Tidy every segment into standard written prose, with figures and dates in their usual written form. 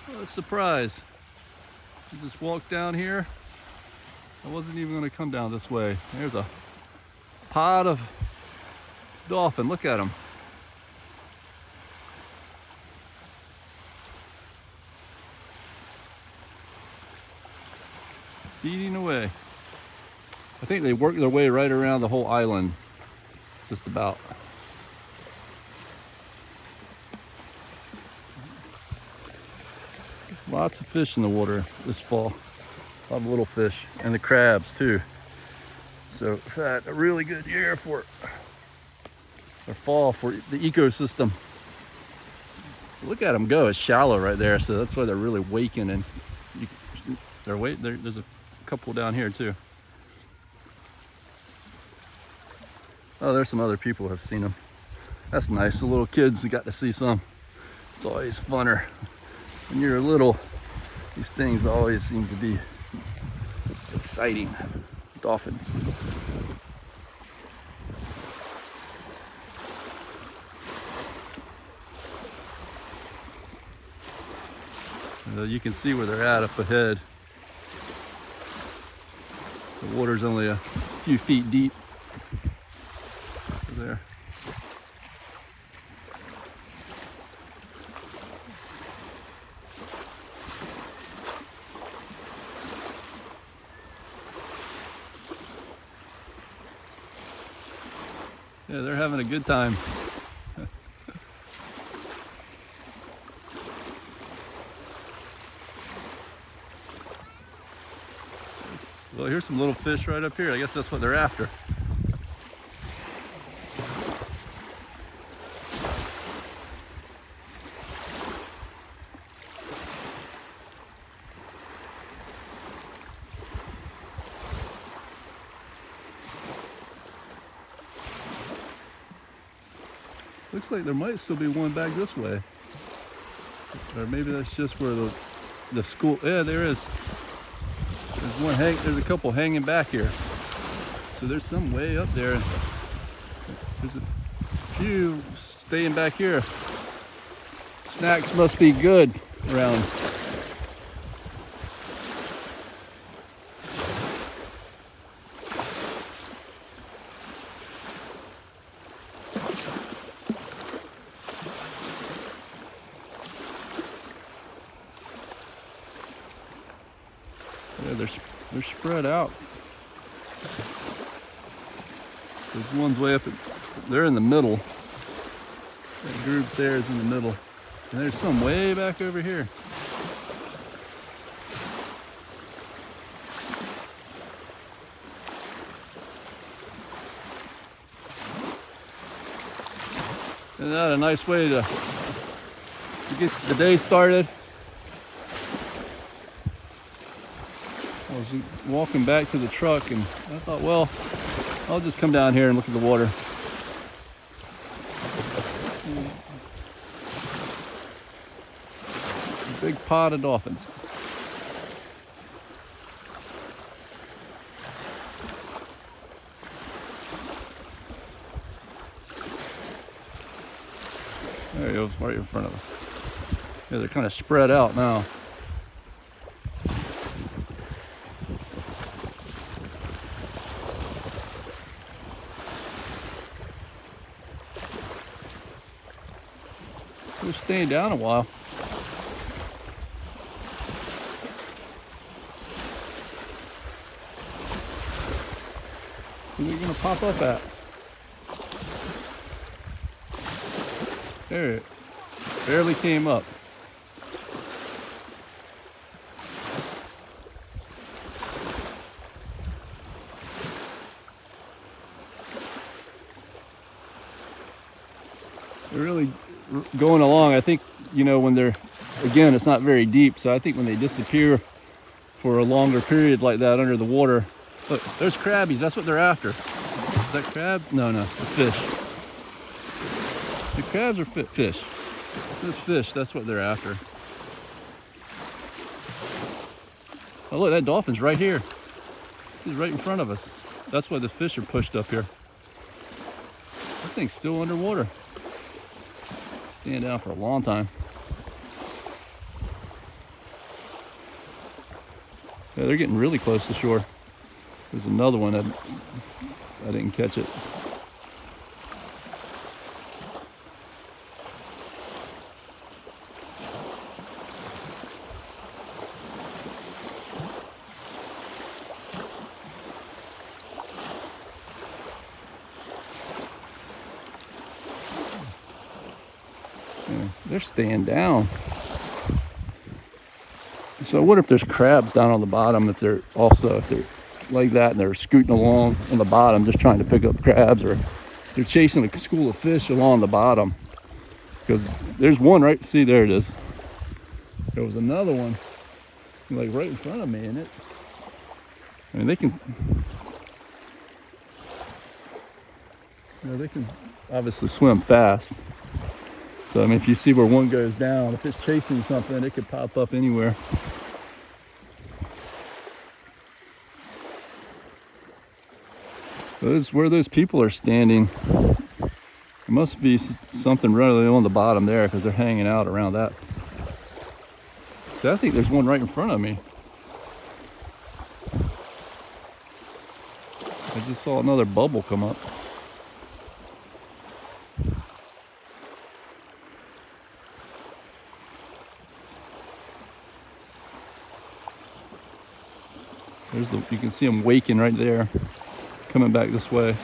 What a surprise. I just walked down here. I wasn't even going to come down this way. There's a pod of dolphin. Look at them. Feeding away. I think they work their way right around the whole island. Just about. Lots of fish in the water this fall. A lot of little fish, and the crabs too. So we've had a really good year for fall for the ecosystem. Look at them go. It's shallow right there, so that's why they're really waking. And there's a couple down here too. Oh, there's some other people who have seen them. That's nice. The little kids got to see some. It's always funner. When you're little, these things always seem to be exciting. Dolphins. You can see where they're at up ahead. The water's only a few feet deep. There. Yeah, they're having a good time. Well, here's some little fish right up here. I guess that's what they're after. Looks like there might still be one back this way. Or maybe that's just where the school, yeah, there is. There's a couple hanging back here. So there's some way up there. There's a few staying back here. Snacks must be good around. Yeah, they're spread out. There's one's way up. They're in the middle. That group there is in the middle. And there's some way back over here. Isn't that a nice way to get the day started? I was walking back to the truck and I thought, well, I'll just come down here and look at the water. A big pod of dolphins. There he goes, right in front of us. Yeah, they're kind of spread out now. They're staying down a while. Where are they going to pop up at? There it barely came up. They're really going along. I think, you know, when they're, again, it's not very deep, so I think when they disappear for a longer period like that under the water. Look, there's crabbies. That's what they're after. Is that crabs? No, the fish. The crabs are fish. This fish, that's what they're after. Oh look, that dolphin's right here. He's right in front of us. That's why the fish are pushed up here. That thing's still underwater. Staying down for a long time. Yeah, they're getting really close to shore. There's another one that I didn't catch it. Yeah, they're staying down. So what if there's crabs down on the bottom, if they're like that and they're scooting along on the bottom just trying to pick up crabs, or they're chasing a school of fish along the bottom? Because there's one right, see, there it is. There was another one like right in front of me, and they can, they can obviously swim fast. So I mean, if you see where one goes down, if it's chasing something, it could pop up anywhere. Those where those people are standing. There must be something really on the bottom there, because they're hanging out around that. So I think there's one right in front of me. I just saw another bubble come up. You can see them waking right there, coming back this way.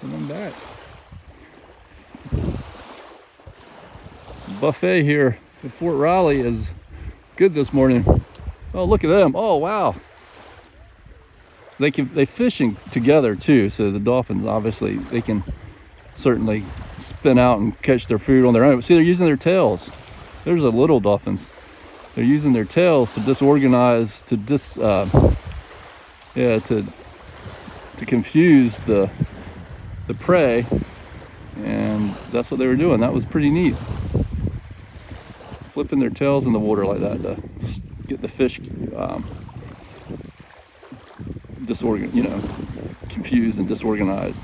Coming back. Buffet here at Fort Riley is good this morning. Oh, look at them. Oh, wow. They fishing together too, so the dolphins, obviously, they can certainly spin out and catch their food on their own. See, they're using their tails. There's the little dolphins. They're using their tails to disorganize, to confuse the prey, and that's what they were doing. That was pretty neat. Flipping their tails in the water like that to get the fish confused and disorganized.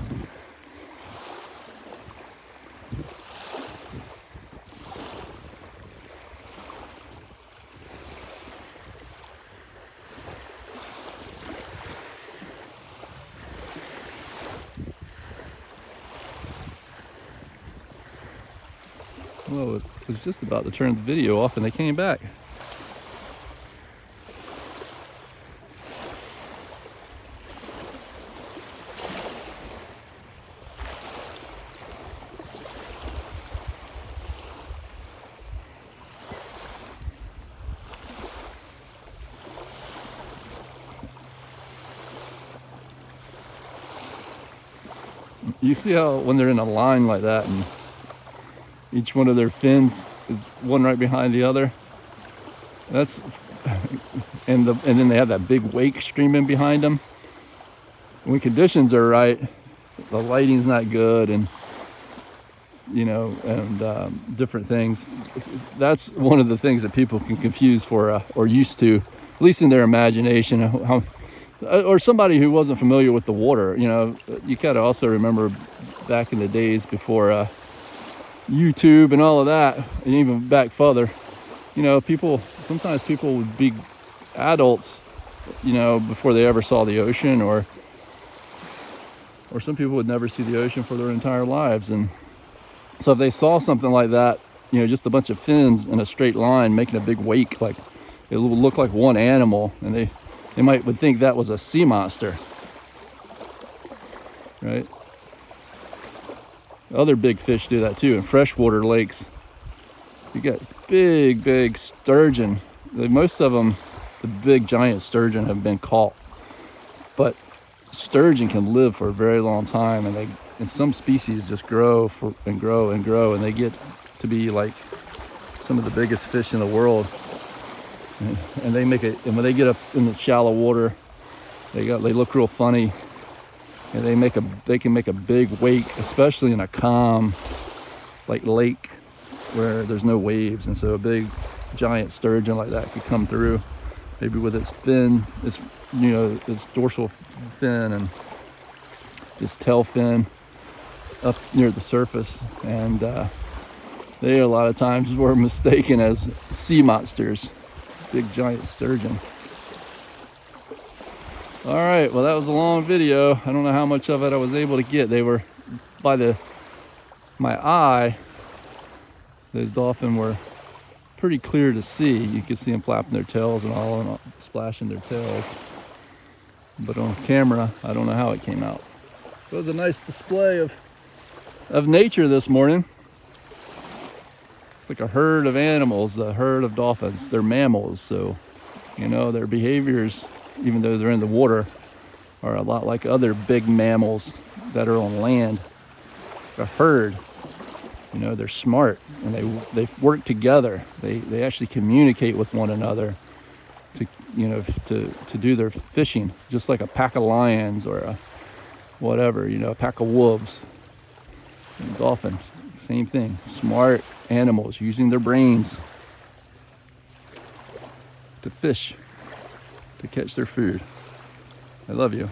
Well, it was just about to turn the video off and they came back. You see how when they're in a line like that and each one of their fins is one right behind the other? That's and then they have that big wake streaming behind them. When conditions are right, the lighting's not good, and different things. That's one of the things that people can confuse for or used to, at least in their imagination, or somebody who wasn't familiar with the water. You gotta also remember back in the days before YouTube and all of that, and even back further, sometimes people would be adults, before they ever saw the ocean, or some people would never see the ocean for their entire lives. And so if they saw something like that, just a bunch of fins in a straight line making a big wake, like it would look like one animal, and they would think that was a sea monster, right? Other big fish do that too. In freshwater lakes, you got big sturgeon. Most of them, the big giant sturgeon, have been caught, but sturgeon can live for a very long time, and some species just grow and grow, and they get to be like some of the biggest fish in the world. And they make it, and when they get up in the shallow water, they look real funny, and they can make a big wake, especially in a calm like lake where there's no waves. And so a big giant sturgeon like that could come through, maybe with its fin, its its dorsal fin and its tail fin up near the surface, and they a lot of times were mistaken as sea monsters. Big giant sturgeon. All right, well, that was a long video. I don't know how much of it I was able to get. They were by my eye, those dolphins were pretty clear to see. You could see them flapping their tails and all splashing their tails. But on camera, I don't know how it came out. It was a nice display of nature this morning. It's like a herd of animals, a herd of dolphins. They're mammals, so their behaviors, even though they're in the water, are a lot like other big mammals that are on land. A herd, they're smart, and they work together. They actually communicate with one another to do their fishing, just like a pack of lions or a whatever, a pack of wolves. And dolphins, same thing. Smart animals using their brains to fish, to catch their food. I love you.